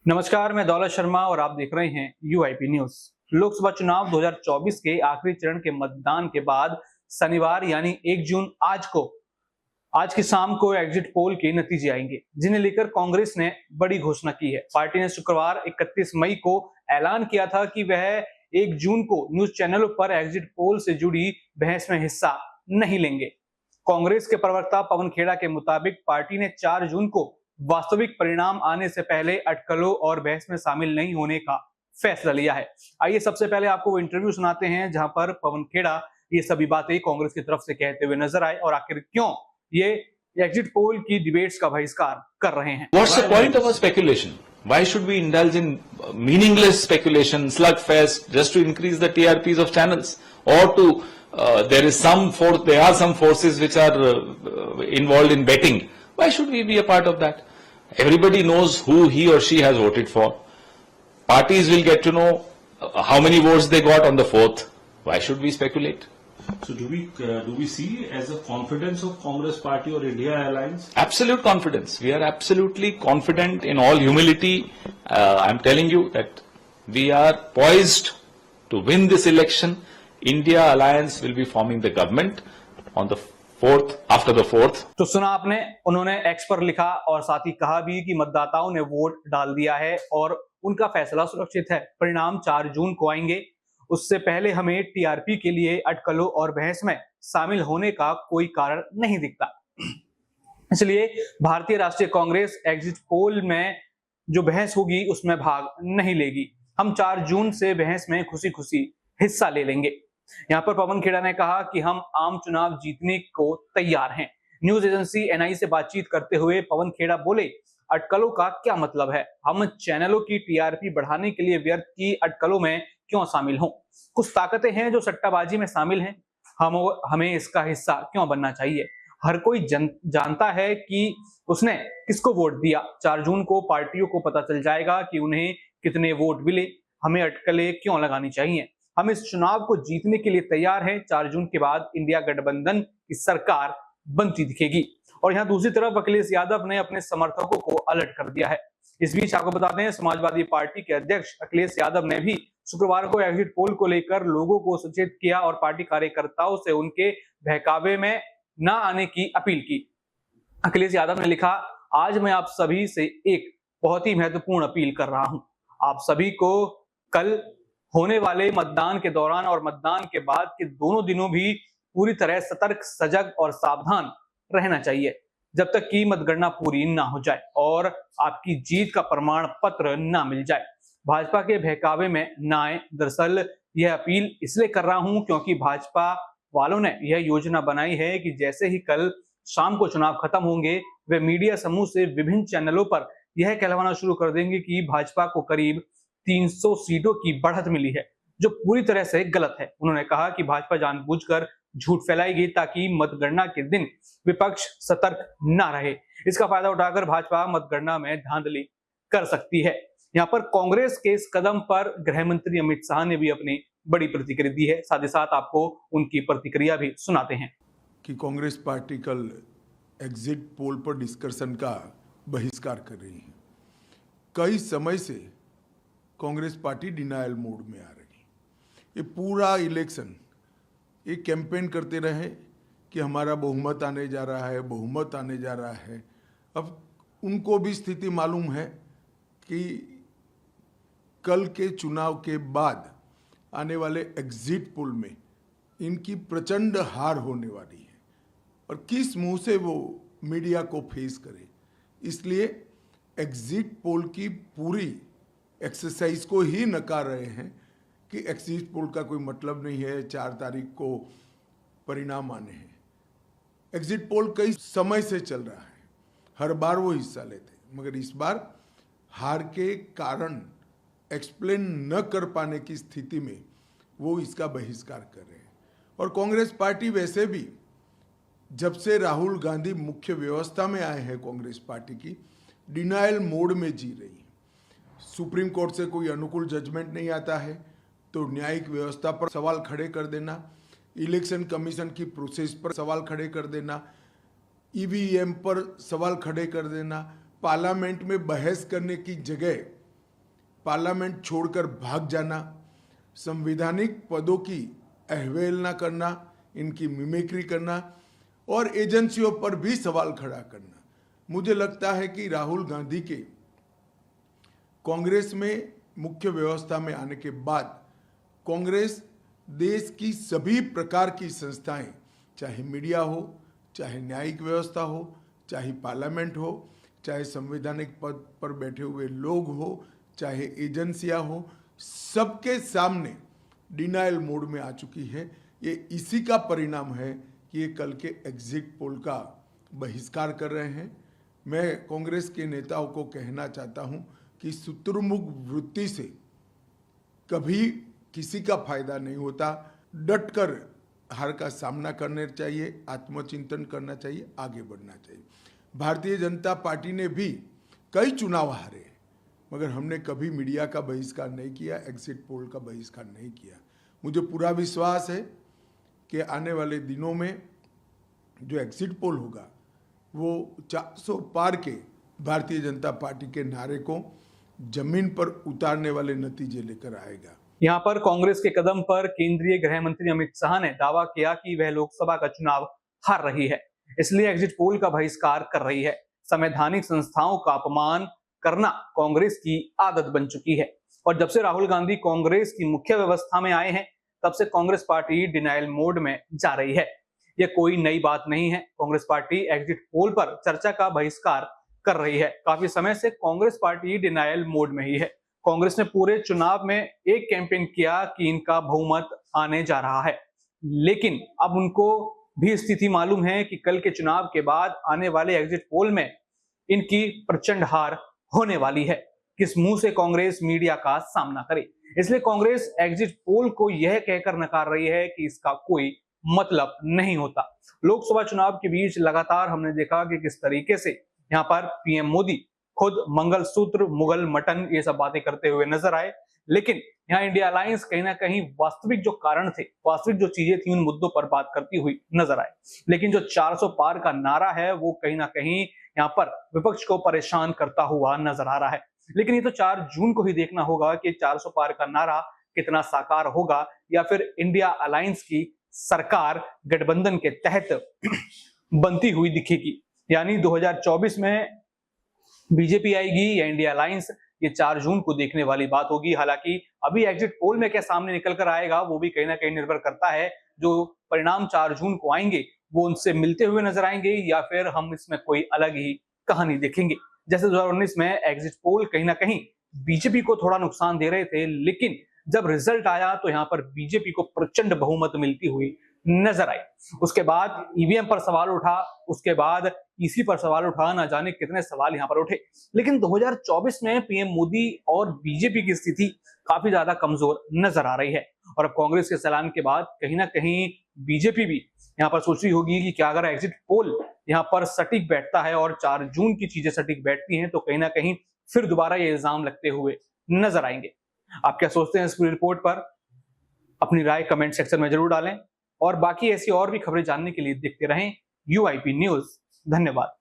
नमस्कार, मैं दौलत शर्मा और आप देख रहे हैं यूआईपी न्यूज। लोकसभा चुनाव 2024 के आखिरी चरण के मतदान के बाद शनिवार यानी 1 जून आज की शाम को एग्जिट पोल के नतीजे आएंगे, जिन्हें लेकर कांग्रेस ने बड़ी घोषणा की है। पार्टी ने शुक्रवार 31 मई को ऐलान किया था कि वह 1 जून को न्यूज चैनलों पर एग्जिट पोल से जुड़ी बहस में हिस्सा नहीं लेंगे। कांग्रेस के प्रवक्ता पवन खेड़ा के मुताबिक पार्टी ने 4 जून को वास्तविक परिणाम आने से पहले अटकलों और बहस में शामिल नहीं होने का फैसला लिया है। आइए सबसे पहले आपको वो इंटरव्यू सुनाते हैं जहां पर पवन खेड़ा ये सभी बातें कांग्रेस की तरफ से कहते हुए नजर आए और आखिर क्यों ये एग्जिट पोल की डिबेट्स का बहिष्कार कर रहे हैं। What's the point of a speculation? Why should we indulge in meaningless speculation, slugfest, just to increase the TRPs of channels, or to there are some forces which are involved in betting. Why should we be a part of that? Everybody knows who he or she has voted for. Parties will get to know how many votes they got on the 4th. Why should we speculate? So do we see as a confidence of Congress Party or India Alliance? Absolute confidence. We are absolutely confident in all humility. I'm telling you that we are poised to win this election. India Alliance will be forming the government on the 4th, after the 4th. तो सुना आपने, उन्होंने x पर लिखा और साथ ही कहा भी कि मतदाताओं ने वोट डाल दिया है और उनका फैसला सुरक्षित है। परिणाम 4 जून को आएंगे। उससे पहले हमें टीआरपी के लिए अटकलों और बहस में शामिल होने का कोई कारण नहीं दिखता। इसलिए भारतीय राष्ट्रीय कांग्रेस एग्जिट पोल में जो बहस होगी उसमें भाग नहीं लेगी। हम 4 जून से बहस में खुशी खुशी हिस्सा ले लेंगे। यहाँ पर पवन खेड़ा ने कहा कि हम आम चुनाव जीतने को तैयार हैं। न्यूज एजेंसी एनआई से बातचीत करते हुए पवन खेड़ा बोले, अटकलों का क्या मतलब है? हम चैनलों की टीआरपी बढ़ाने के लिए व्यर्थ की अटकलों में क्यों शामिल हों? कुछ ताकतें हैं जो सट्टाबाजी में शामिल हैं, हमें इसका हिस्सा क्यों बनना चाहिए? हर कोई जानता है कि उसने किसको वोट दिया। 4 जून को पार्टियों को पता चल जाएगा कि उन्हें कितने वोट मिले। हमें अटकलें क्यों लगानी चाहिए? हम इस चुनाव को जीतने के लिए तैयार हैं। 4 जून के बाद इंडिया गठबंधन की सरकार बनती दिखेगी। और यहाँ दूसरी तरफ अखिलेश यादव ने अपने समर्थकों को अलर्ट कर दिया है। इस बीच आपको बताते हैं, समाजवादी पार्टी के अध्यक्ष अखिलेश यादव ने भी शुक्रवार को एग्जिट पोल को लेकर लोगों को सचेत किया और पार्टी कार्यकर्ताओं से उनके बहकावे में न आने की अपील की। अखिलेश यादव ने लिखा, आज मैं आप सभी से एक बहुत ही महत्वपूर्ण अपील कर रहा हूं। आप सभी को कल होने वाले मतदान के दौरान और मतदान के बाद के दोनों दिनों भी पूरी तरह सतर्क, सजग और सावधान रहना चाहिए जब तक कि मतगणना पूरी ना हो जाए और आपकी जीत का प्रमाण पत्र ना मिल जाए। भाजपा के बहकावे में ना आए। दरअसल यह अपील इसलिए कर रहा हूं क्योंकि भाजपा वालों ने यह योजना बनाई है कि जैसे ही कल शाम को चुनाव खत्म होंगे, वे मीडिया समूह से विभिन्न चैनलों पर यह कहलवाना शुरू कर देंगे कि भाजपा को करीब 300 सीटों की बढ़त मिली है, जो पूरी तरह से गलत है। उन्होंने कहा कि भाजपा जानबूझकर झूठ फैलाएगी ताकि मतगणना के दिन विपक्ष सतर्क ना रहे। इसका फायदा उठाकर भाजपा मतगणना में धांधली कर सकती है। यहाँ पर कांग्रेस के इस कदम पर गृह मंत्री अमित शाह ने भी अपनी बड़ी प्रतिक्रिया दी है। साथ ही साथ आपको उनकी प्रतिक्रिया भी सुनाते हैं कि कांग्रेस पार्टी कल एग्जिट पोल पर डिस्कशन का बहिष्कार कर रही है। कई समय से कांग्रेस पार्टी डिनायल मोड में आ रही है। ये पूरा इलेक्शन ये कैंपेन करते रहे कि हमारा बहुमत आने जा रहा है, बहुमत आने जा रहा है। अब उनको भी स्थिति मालूम है कि कल के चुनाव के बाद आने वाले एग्जिट पोल में इनकी प्रचंड हार होने वाली है और किस मुंह से वो मीडिया को फेस करे। इसलिए एग्जिट पोल की पूरी एक्सरसाइज को ही नकार रहे हैं कि एग्जिट पोल का कोई मतलब नहीं है, 4 तारीख को परिणाम आने हैं। एग्जिट पोल कई समय से चल रहा है, हर बार वो हिस्सा लेते, मगर इस बार हार के कारण एक्सप्लेन न कर पाने की स्थिति में वो इसका बहिष्कार कर रहे हैं। और कांग्रेस पार्टी वैसे भी जब से राहुल गांधी मुख्य व्यवस्था में आए हैं, कांग्रेस पार्टी की डिनायल मोड में जी रही है। सुप्रीम कोर्ट से कोई अनुकूल जजमेंट नहीं आता है तो न्यायिक व्यवस्था पर सवाल खड़े कर देना, इलेक्शन कमीशन की प्रोसेस पर सवाल खड़े कर देना, ईवीएम पर सवाल खड़े कर देना, पार्लियामेंट में बहस करने की जगह पार्लियामेंट छोड़कर भाग जाना, संवैधानिक पदों की अवहेलना करना, इनकी मिमिक्री करना और एजेंसियों पर भी सवाल खड़ा करना। मुझे लगता है कि राहुल गांधी के कांग्रेस में मुख्य व्यवस्था में आने के बाद कांग्रेस देश की सभी प्रकार की संस्थाएं, चाहे मीडिया हो, चाहे न्यायिक व्यवस्था हो, चाहे पार्लियामेंट हो, चाहे संवैधानिक पद पर बैठे हुए लोग हो, चाहे एजेंसियां हो, सबके सामने डिनायल मोड में आ चुकी है। ये इसी का परिणाम है कि ये कल के एग्जिट पोल का बहिष्कार कर रहे हैं। मैं कांग्रेस के नेताओं को कहना चाहता हूं कि शुतुरमुर्ग वृत्ति से कभी किसी का फायदा नहीं होता। डटकर हार का सामना करना चाहिए, आत्मचिंतन करना चाहिए, आगे बढ़ना चाहिए। भारतीय जनता पार्टी ने भी कई चुनाव हारे, मगर हमने कभी मीडिया का बहिष्कार नहीं किया, एग्जिट पोल का बहिष्कार नहीं किया। मुझे पूरा विश्वास है कि आने वाले दिनों में जो एग्जिट पोल होगा वो 400 पार के भारतीय जनता पार्टी के नारे को जमीन पर उतारने वाले नतीजे लेकर आएगा। यहाँ पर कांग्रेस के कदम पर केंद्रीय गृह मंत्री अमित शाह ने दावा किया कि वह लोकसभा का चुनाव हार रही है, इसलिए एग्जिट पोल का बहिष्कार कर रही है। संवैधानिक संस्थाओं का अपमान करना कांग्रेस की आदत बन चुकी है और जब से राहुल गांधी कांग्रेस की मुख्य व्यवस्था में आए हैं तब से कांग्रेस पार्टी डिनायल मोड में जा रही है। यह कोई नई बात नहीं है। कांग्रेस पार्टी एग्जिट पोल पर चर्चा का बहिष्कार कर रही है। काफी समय से कांग्रेस पार्टी डिनायल मोड में ही है। कांग्रेस ने पूरे चुनाव में एक कैंपेन किया कि इनका बहुमत आने जा रहा है, लेकिन अब उनको भी स्थिति मालूम है कि कल के चुनाव के बाद आने वाले एग्जिट पोल में इनकी प्रचंड हार होने वाली है। किस मुंह से कांग्रेस मीडिया का सामना करे, इसलिए कांग्रेस एग्जिट पोल को यह कहकर नकार रही है कि इसका कोई मतलब नहीं होता। लोकसभा चुनाव के बीच लगातार हमने देखा कि किस तरीके से यहाँ पर पीएम मोदी खुद मंगलसूत्र, मुगल मटन ये सब बातें करते हुए नजर आए, लेकिन यहाँ इंडिया अलायंस कहीं ना कहीं वास्तविक जो कारण थे, वास्तविक जो चीजें थी, उन मुद्दों पर बात करती हुई नजर आए। लेकिन जो 400 पार का नारा है वो कहीं ना कहीं यहाँ पर विपक्ष को परेशान करता हुआ नजर आ रहा है। लेकिन ये तो 4 जून को ही देखना होगा कि 400 पार का नारा कितना साकार होगा या फिर इंडिया अलायंस की सरकार गठबंधन के तहत बनती हुई दिखेगी। यानी 2024 में बीजेपी आएगी या इंडिया अलायंस, ये 4 जून को देखने वाली बात होगी। हालांकि अभी एग्जिट पोल में क्या सामने निकल कर आएगा वो भी कहीं ना कहीं निर्भर करता है। जो परिणाम 4 जून को आएंगे वो उनसे मिलते हुए नजर आएंगे या फिर हम इसमें कोई अलग ही कहानी देखेंगे। जैसे 2019 में एग्जिट पोल कहीं ना कहीं बीजेपी को थोड़ा नुकसान दे रहे थे, लेकिन जब रिजल्ट आया तो यहाँ पर बीजेपी को प्रचंड बहुमत मिलती हुई नजर आई। उसके बाद ईवीएम पर सवाल उठा, उसके बाद ईसी पर सवाल उठा, ना जाने कितने सवाल यहाँ पर उठे। लेकिन 2024 में पीएम मोदी और बीजेपी की स्थिति काफी ज्यादा कमजोर नजर आ रही है और अब कांग्रेस के ऐलान के बाद कहीं ना कहीं बीजेपी भी यहाँ पर सोच रही होगी कि क्या अगर एग्जिट पोल यहाँ पर सटीक बैठता है और 4 जून की चीजें सटीक बैठती हैं तो कहीं ना कहीं फिर दोबारा ये इल्जाम लगते हुए नजर आएंगे। आप क्या सोचते हैं इस पूरी रिपोर्ट पर? अपनी राय कमेंट सेक्शन में जरूर डालें और बाकी ऐसी और भी खबरें जानने के लिए देखते रहें UIP न्यूज। धन्यवाद।